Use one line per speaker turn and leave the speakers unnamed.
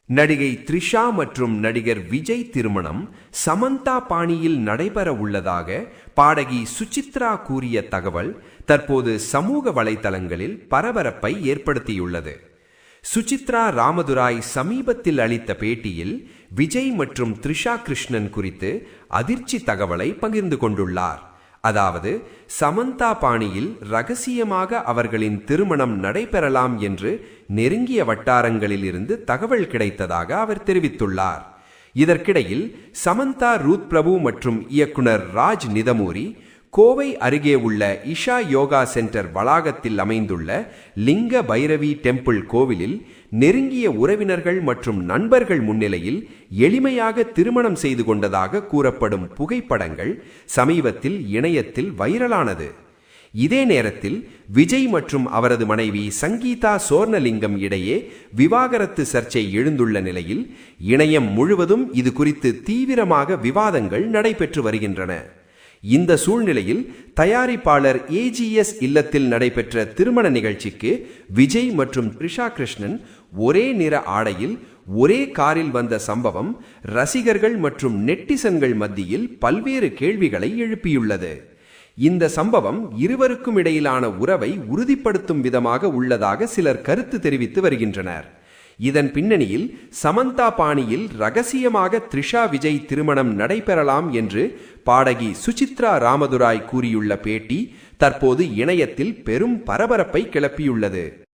நடிகை த்ரிஷா மற்றும் நடிகர் விஜய் திருமணம் சமந்தா பாணியில் நடைபெற உள்ளதாக பாடகி சுசித்ரா கூறிய தகவல் தற்போது சமூக வலைதளங்களில் பரபரப்பை ஏற்படுத்தியுள்ளது. சுசித்ரா ராமதுராய் சமீபத்தில் அளித்த பேட்டியில் விஜய் மற்றும் த்ரிஷா கிருஷ்ணன் குறித்து அதிர்ச்சி தகவலை பகிர்ந்து கொண்டுள்ளார். அதாவது, சமந்தா பாணியில் ரகசியமாக அவர்களின் திருமணம் நடைபெறலாம் என்று நெருங்கிய வட்டாரங்களில் இருந்து தகவல் கிடைத்ததாக அவர் தெரிவித்துள்ளார். இதற்கிடையில் சமந்தா ரூத் பிரபு மற்றும் இயக்குனர் ராஜ் நிதமூரி கோவை அருகே உள்ள இஷா யோகா சென்டர் வளாகத்தில் அமைந்துள்ள லிங்க பைரவி டெம்பிள் கோவிலில் நெருங்கிய உறவினர்கள் மற்றும் நண்பர்கள் முன்னிலையில் எளிமையாக திருமணம் செய்து கொண்டதாக கூறப்படும் புகைப்படங்கள் சமீபத்தில் இணையத்தில் வைரலானது. இதே நேரத்தில் விஜய் மற்றும் அவரது மனைவி சங்கீதா சோர்ணலிங்கம் இடையே விவாகரத்து சர்ச்சை எழுந்துள்ள நிலையில் இணையம் முழுவதும் இது குறித்து தீவிரமாக விவாதங்கள் நடைபெற்று வருகின்றன. இந்த சூழ்நிலையில் தயாரிப்பாளர் ஏஜிஎஸ் இல்லத்தில் நடைபெற்ற திருமண நிகழ்ச்சிக்கு விஜய் மற்றும் த்ரிஷா கிருஷ்ணன் ஒரே நிற ஆடையில் ஒரே காரில் வந்த சம்பவம் ரசிகர்கள் மற்றும் நெட்டிசன்கள் மத்தியில் பல்வேறு கேள்விகளை எழுப்பியுள்ளது. இந்த சம்பவம் இருவருக்கும் இடையிலான உறவை உறுதிப்படுத்தும் விதமாக உள்ளதாக சிலர் கருத்து தெரிவித்து வருகின்றனர். இதன் பின்னணியில் சமந்தா பாணியில் ரகசியமாக த்ரிஷா விஜய் திருமணம் நடைபெறலாம் என்று பாடகி சுசித்ரா ராமதுராய் கூறியுள்ள பேட்டி தற்போது இணையத்தில் பெரும் பரபரப்பை கிளப்பியுள்ளது.